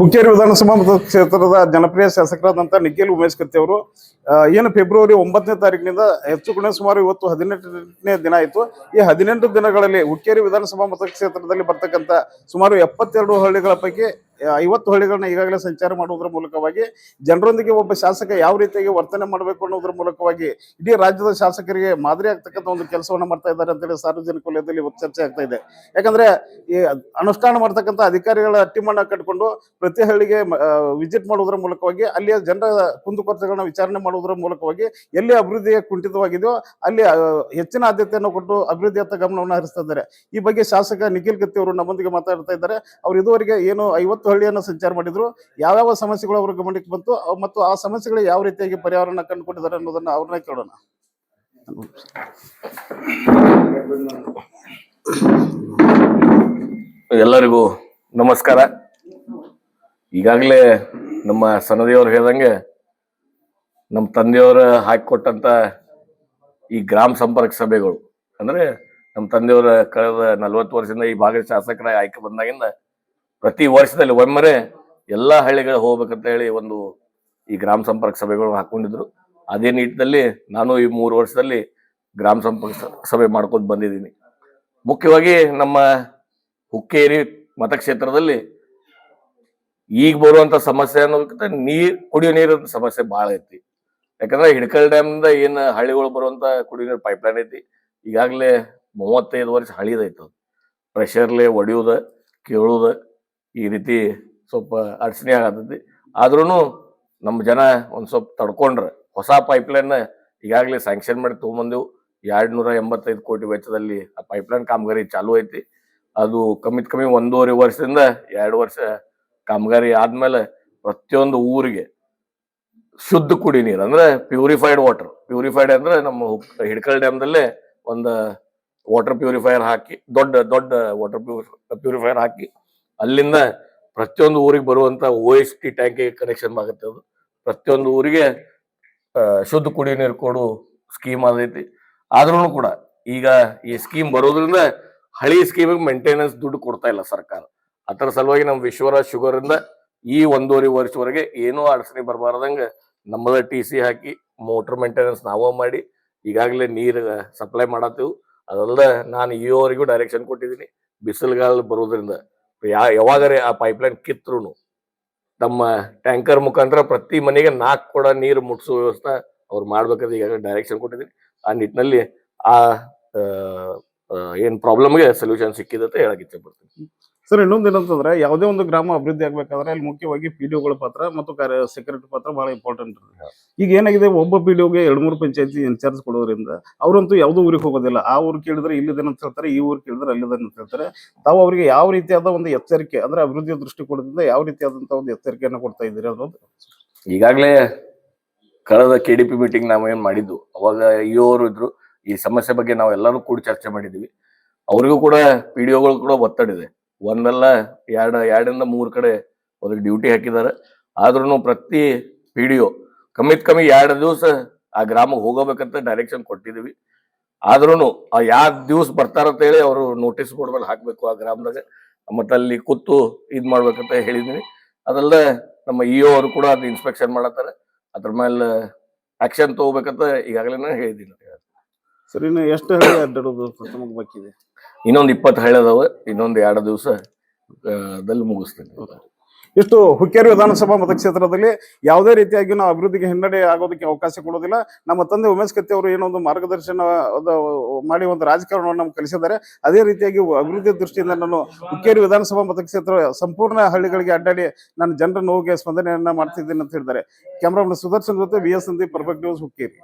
ಹುಕ್ಕೇರಿ ವಿಧಾನಸಭಾ ಮತಕ್ಷೇತ್ರದ ಜನಪ್ರಿಯ ಶಾಸಕರಾದಂಥ ನಿಖಿಲ್ ಉಮೇಶ್ ಕತ್ತಿ ಅವರು ಏನು ಫೆಬ್ರವರಿ 9ನೇ ತಾರೀಕಿನಿಂದ ಹೆಚ್ಚು ಕಡಿಮೆ ಸುಮಾರು ಇವತ್ತು 18ನೇ ದಿನ ಆಯಿತು. ಈ 18 ದಿನಗಳಲ್ಲಿ ಹುಕ್ಕೇರಿ ವಿಧಾನಸಭಾ ಮತಕ್ಷೇತ್ರದಲ್ಲಿ ಬರ್ತಕ್ಕಂಥ ಸುಮಾರು 72 ಹಳ್ಳಿಗಳ ಪೈಕಿ 50 ಹಳ್ಳಿಗಳನ್ನ ಈಗಾಗಲೇ ಸಂಚಾರ ಮಾಡುವುದರ ಮೂಲಕವಾಗಿ ಜನರೊಂದಿಗೆ ಒಬ್ಬ ಶಾಸಕ ಯಾವ ರೀತಿಯಾಗಿ ವರ್ತನೆ ಮಾಡಬೇಕು ಅನ್ನೋದ್ರ ಮೂಲಕವಾಗಿ ಇಡೀ ರಾಜ್ಯದ ಶಾಸಕರಿಗೆ ಮಾದರಿ ಆಗ್ತಕ್ಕಂಥ ಒಂದು ಕೆಲಸವನ್ನ ಮಾಡ್ತಾ ಇದ್ದಾರೆ ಅಂತೇಳಿ ಸಾರ್ವಜನಿಕ ವಲಯದಲ್ಲಿ ಚರ್ಚೆ ಆಗ್ತಾ ಇದೆ. ಯಾಕಂದ್ರೆ ಈ ಅನುಷ್ಠಾನ ಮಾಡ್ತಕ್ಕಂಥ ಅಧಿಕಾರಿಗಳ ಟೀಮನ್ನ ಕಟ್ಕೊಂಡು ಪ್ರತಿ ಹಳ್ಳಿಗೆ ವಿಸಿಟ್ ಮಾಡುವುದರ ಮೂಲಕವಾಗಿ ಅಲ್ಲಿಯ ಜನರ ಕುಂದುಕೊರತೆಗಳನ್ನ ವಿಚಾರಣೆ ಮಾಡುವುದರ ಮೂಲಕವಾಗಿ ಎಲ್ಲಿ ಅಭಿವೃದ್ಧಿ ಕುಂಠಿತವಾಗಿದೆಯೋ ಅಲ್ಲಿ ಹೆಚ್ಚಿನ ಆದ್ಯತೆಯನ್ನು ಕೊಟ್ಟು ಅಭಿವೃದ್ಧಿಯತ್ತ ಗಮನವನ್ನು ಹರಿಸ್ತಾ ಇದ್ದಾರೆ. ಈ ಬಗ್ಗೆ ಶಾಸಕ ನಿಖಿಲ್ ಕತ್ತಿ ಅವರು ನಮ್ಮೊಂದಿಗೆ ಮಾತಾಡ್ತಾ ಇದ್ದಾರೆ. ಅವರು ಇದುವರೆಗೆ ಏನು 50 ಹಳ್ಳಿಯನ್ನು ಸಂಚಾರ ಮಾಡಿದ್ರು, ಯಾವ್ಯಾವ ಸಮಸ್ಯೆಗಳು ಅವರ ಗಮನಕ್ಕೆ ಬಂತು ಮತ್ತು ಆ ಸಮಸ್ಯೆಗಳು ಯಾವ ರೀತಿಯಾಗಿ ಪರಿಹಾರನ ಕಂಡುಕೊಂಡಿದ್ದಾರೆ ಅನ್ನೋದನ್ನ ಅವ್ರನ್ನೇ ಕೇಳೋಣ. ಎಲ್ಲರಿಗೂ ನಮಸ್ಕಾರ. ಈಗಾಗಲೇ ನಮ್ಮ ಸನದಿಯವರು ಹೇಳ್ದಂಗೆ ನಮ್ಮ ತಂದೆಯವರು ಹಾಕಿಕೊಟ್ಟಂತ ಈ ಗ್ರಾಮ ಸಂಪರ್ಕ ಸಭೆಗಳು ಅಂದ್ರೆ ನಮ್ಮ ತಂದೆಯವರ ಕಳೆದ 40 ವರ್ಷದಿಂದ ಈ ಭಾಗದ ಶಾಸಕರ ಆಯ್ಕೆ ಬಂದಾಗಿಂದ ಪ್ರತಿ ವರ್ಷದಲ್ಲಿ ಒಮ್ಮೆರೆ ಎಲ್ಲಾ ಹಳ್ಳಿಗಳು ಹೋಗ್ಬೇಕಂತ ಹೇಳಿ ಒಂದು ಈ ಗ್ರಾಮ ಸಂಪರ್ಕ ಸಭೆಗಳು ಹಾಕೊಂಡಿದ್ರು. ಅದೇ ನಿಟ್ಟಿನಲ್ಲಿ ನಾನು ಈ 3 ವರ್ಷದಲ್ಲಿ ಗ್ರಾಮ ಸಂಪರ್ಕ ಸಭೆ ಮಾಡ್ಕೊಂಡು ಬಂದಿದ್ದೀನಿ. ಮುಖ್ಯವಾಗಿ ನಮ್ಮ ಹುಕ್ಕೇರಿ ಮತಕ್ಷೇತ್ರದಲ್ಲಿ ಈಗ ಬರುವಂತ ಸಮಸ್ಯೆ ಅನ್ನೋದಕ್ಕಿಂತ ಕುಡಿಯೋ ನೀರಿನ ಸಮಸ್ಯೆ ಬಹಳ ಐತಿ. ಯಾಕಂದ್ರೆ ಹಿಡ್ಕಲ್ ಡ್ಯಾಮ್ ಇಂದ ಏನ್ ಹಳ್ಳಿಗಳು ಬರುವಂತ ಕುಡಿಯೋ ನೀರು ಪೈಪ್ಲೈನ್ ಐತಿ. ಈಗಾಗಲೇ 35 ವರ್ಷ ಹಳಿದೈತು. ಪ್ರೆಷರ್ಲೆ ಒಡೆಯುವುದ ಕೇಳುವುದ ಈ ರೀತಿ ಸ್ವಲ್ಪ ಅಡಚಣೆ ಆಗತೈತಿ. ಆದ್ರೂ ನಮ್ಮ ಜನ ಒಂದ್ ಸ್ವಲ್ಪ ತಡ್ಕೊಂಡ್ರೆ ಹೊಸ ಪೈಪ್ಲೈನ್ ಈಗಾಗಲೇ ಸ್ಯಾಂಕ್ಷನ್ ಮಾಡಿ ತಗೊಂಬಂದೆವು. 285 ಕೋಟಿ ವೆಚ್ಚದಲ್ಲಿ ಆ ಪೈಪ್ಲೈನ್ ಕಾಮಗಾರಿ ಚಾಲು ಐತಿ. ಅದು ಕಮ್ಮಿತ್ ಕಮ್ಮಿ 1.5 ವರ್ಷದಿಂದ 2 ವರ್ಷ ಕಾಮಗಾರಿ ಆದ್ಮೇಲೆ ಪ್ರತಿಯೊಂದು ಊರಿಗೆ ಶುದ್ಧ ಕುಡಿ ನೀರು ಅಂದ್ರೆ ಪ್ಯೂರಿಫೈಡ್ ವಾಟರ್, ಪ್ಯೂರಿಫೈಡ್ ಅಂದ್ರೆ ನಮ್ಮ ಹಿಡ್ಕಲ್ ಡ್ಯಾಮ್ದಲ್ಲೇ ಒಂದು ವಾಟರ್ ಪ್ಯೂರಿಫೈಯರ್ ಹಾಕಿ ದೊಡ್ಡ ವಾಟರ್ ಪ್ಯೂರಿಫೈಯರ್ ಹಾಕಿ ಅಲ್ಲಿಂದ ಪ್ರತಿಯೊಂದು ಊರಿಗೆ ಬರುವಂತ OST ಟ್ಯಾಂಕಿಗೆ ಕನೆಕ್ಷನ್ ಆಗುತ್ತೆ. ಅದು ಪ್ರತಿಯೊಂದು ಊರಿಗೆ ಶುದ್ಧ ಕುಡಿಯೋ ನೀರು ಕೊಡು ಸ್ಕೀಮ್ ಅದೈತಿ. ಆದ್ರೂ ಕೂಡ ಈಗ ಈ ಸ್ಕೀಮ್ ಬರೋದ್ರಿಂದ ಹಳಿ ಸ್ಕೀಮಿಗೆ ಮೇಂಟೆನೆನ್ಸ್ ದುಡ್ಡು ಕೊಡ್ತಾ ಇಲ್ಲ ಸರ್ಕಾರ. ಅದರ ಸಲುವಾಗಿ ನಮ್ಮ ವಿಶ್ವರಾಜ್ ಶುಗರ್ ಇಂದ ಈ 1.5 ವರ್ಷವರೆಗೆ ಏನೂ ಅಡಚಣೆ ಬರಬಾರ್ದಂಗ ನಮ್ಮದ TC ಹಾಕಿ ಮೋಟರ್ ಮೇಂಟೆನೆನ್ಸ್ ನಾವೇ ಮಾಡಿ ಈಗಾಗಲೇ ನೀರು ಸಪ್ಲೈ ಮಾಡತ್ತೇವು. ಅದಲ್ಲದೆ ನಾನು ಈವರೆಗೂ ಡೈರೆಕ್ಷನ್ ಕೊಟ್ಟಿದ್ದೀನಿ. ಬಿಸಿಲುಗಾಲ ಬರೋದ್ರಿಂದ ಯಾವಾಗರೇ ಆ ಪೈಪ್ಲೈನ್ ಕಿತ್ರು ನಮ್ಮ ಟ್ಯಾಂಕರ್ ಮುಖಾಂತರ ಪ್ರತಿ ಮನೆಗೆ 4 ಕೊಡ ನೀರು ಮುಟ್ಸೋ ವ್ಯವಸ್ಥೆ ಅವ್ರು ಮಾಡ್ಬೇಕಾದ್ರೆ ಈಗಾಗಲೇ ಡೈರೆಕ್ಷನ್ ಕೊಟ್ಟಿದ್ದೀನಿ. ಆ ನಿಟ್ಟಿನಲ್ಲಿ ಆ ಏನ್ ಪ್ರಾಬ್ಲಮ್ಗೆ ಸೊಲ್ಯೂಷನ್ ಸಿಕ್ಕಿದೆ ಅಂತ ಹೇಳಕ್ ಇಚ್ಛೆ ಪಡ್ತೀನಿ. ಸರ್, ಇನ್ನೊಂದು ಏನಂತಂದ್ರೆ ಯಾವುದೇ ಒಂದು ಗ್ರಾಮ ಅಭಿವೃದ್ಧಿ ಆಗ್ಬೇಕಾದ್ರೆ ಅಲ್ಲಿ ಮುಖ್ಯವಾಗಿ PDOಗಳ ಪಾತ್ರ ಮತ್ತು ಸೆಕ್ರೆಟರಿ ಪಾತ್ರ ಬಹಳ ಇಂಪಾರ್ಟೆಂಟ್. ಈಗ ಏನಾಗಿದೆ, ಒಬ್ಬ PDOಗೆ 2-3 ಪಂಚಾಯತಿ ಇನ್ಚಾರ್ಜ್ ಕೊಡೋದ್ರಿಂದ ಅವರಂತೂ ಯಾವುದೋ ಊರಿಗೆ ಹೋಗೋದಿಲ್ಲ. ಆ ಊರು ಕೇಳಿದ್ರೆ ಇಲ್ಲಿದೇನಂತ ಹೇಳ್ತಾರೆ, ಈ ಊರು ಕೇಳಿದ್ರೆ ಅಲ್ಲಿದೇನಂತ ಹೇಳ್ತಾರೆ. ತಾವು ಅವರಿಗೆ ಯಾವ ರೀತಿಯಾದ ಒಂದು ಎಚ್ಚರಿಕೆ ಅಂದ್ರೆ ಅಭಿವೃದ್ಧಿಯ ದೃಷ್ಟಿಕೋನದಿಂದ ಯಾವ ರೀತಿಯಾದಂತ ಒಂದು ಎಚ್ಚರಿಕೆಯನ್ನು ಕೊಡ್ತಾ ಇದ್ದೀರಿ ಅನ್ನೋದು? ಈಗಾಗಲೇ ಕಳೆದ KDP ಮೀಟಿಂಗ್ ನಾವು ಏನ್ ಮಾಡಿದ್ವು ಅವಾಗ ಇವರು ಇದ್ರು. ಈ ಸಮಸ್ಯೆ ಬಗ್ಗೆ ನಾವು ಎಲ್ಲರೂ ಕೂಡ ಚರ್ಚೆ ಮಾಡಿದ್ವಿ. ಅವ್ರಿಗೂ ಕೂಡ PDOಗಳು ಕೂಡ ಒತ್ತಡಿದೆ. ಒಂದಲ್ಲ 2-3 ಕಡೆ ಅವ್ರಿಗೆ ಡ್ಯೂಟಿ ಹಾಕಿದ್ದಾರೆ. ಆದ್ರೂ ಪ್ರತಿ PDO ಕಮ್ಮಿತ್ ಕಮ್ಮಿ 2 ದಿವಸ ಆ ಗ್ರಾಮಕ್ಕೆ ಹೋಗಬೇಕಂತ ಡೈರೆಕ್ಷನ್ ಕೊಟ್ಟಿದೀವಿ. ಆದ್ರೂ ಆ 2 ದಿವಸ ಬರ್ತಾರಂತ ಹೇಳಿ ಅವರು ನೋಟಿಸ್ ಬೋರ್ಡ್ ಮೇಲೆ ಹಾಕ್ಬೇಕು ಆ ಗ್ರಾಮದಾಗ. ಮತ್ತೆ ಅಲ್ಲಿ ಕೂತು ಇದ್ ಮಾಡ್ಬೇಕಂತ ಹೇಳಿದೀನಿ. ಅದಲ್ಲದೆ ನಮ್ಮ EO ಅವರು ಕೂಡ ಅದು ಇನ್ಸ್ಪೆಕ್ಷನ್ ಮಾಡತ್ತಾರೆ. ಅದ್ರ ಮೇಲೆ ಆಕ್ಷನ್ ತಗೋಬೇಕಂತ ಈಗಾಗಲೇ ಹೇಳಿದ್ದೀನಿ. ಸರಿ, ಎಷ್ಟು ಹಳ್ಳಿ ಅಡ್ಡಾಡೋದು ಬಾಕಿದೆ? ಇನ್ನೊಂದು 20 ಹಳ್ಳಿ ಅದಾವ. ಇನ್ನೊಂದು 2 ದಿವಸದಲ್ಲಿ ಮುಗಿಸ್ತೇನೆ. ಇಷ್ಟು ಹುಕ್ಕೇರಿ ವಿಧಾನಸಭಾ ಮತಕ್ಷೇತ್ರದಲ್ಲಿ ಯಾವುದೇ ರೀತಿಯಾಗಿ ನಾವು ಅಭಿವೃದ್ಧಿಗೆ ಹಿನ್ನಡೆ ಆಗೋದಕ್ಕೆ ಅವಕಾಶ ಕೊಡೋದಿಲ್ಲ. ನಮ್ಮ ತಂದೆ ಉಮೇಶ್ ಕತ್ತಿ ಅವರು ಏನೋ ಒಂದು ಮಾರ್ಗದರ್ಶನ ಮಾಡಿ ಒಂದು ರಾಜಕಾರಣವನ್ನು ನಮ್ಗೆ ಕಲಿಸಿದ್ದಾರೆ. ಅದೇ ರೀತಿಯಾಗಿ ಅಭಿವೃದ್ಧಿ ದೃಷ್ಟಿಯಿಂದ ನಾನು ಹುಕ್ಕೇರಿ ವಿಧಾನಸಭಾ ಮತಕ್ಷೇತ್ರ ಸಂಪೂರ್ಣ ಹಳ್ಳಿಗಳಿಗೆ ಅಡ್ಡಾಡಿ ನಾನು ಜನರ ನೋವಿಗೆ ಸ್ಪಂದನೆಯನ್ನ ಮಾಡ್ತಿದ್ದೀನಿ ಅಂತ ಹೇಳಿದ್ದಾರೆ. ಕ್ಯಾಮ್ರಾಮನ್ ಸುದರ್ಶನ್ ಜೊತೆ VS Sandeep, perfect news, Hukkeri.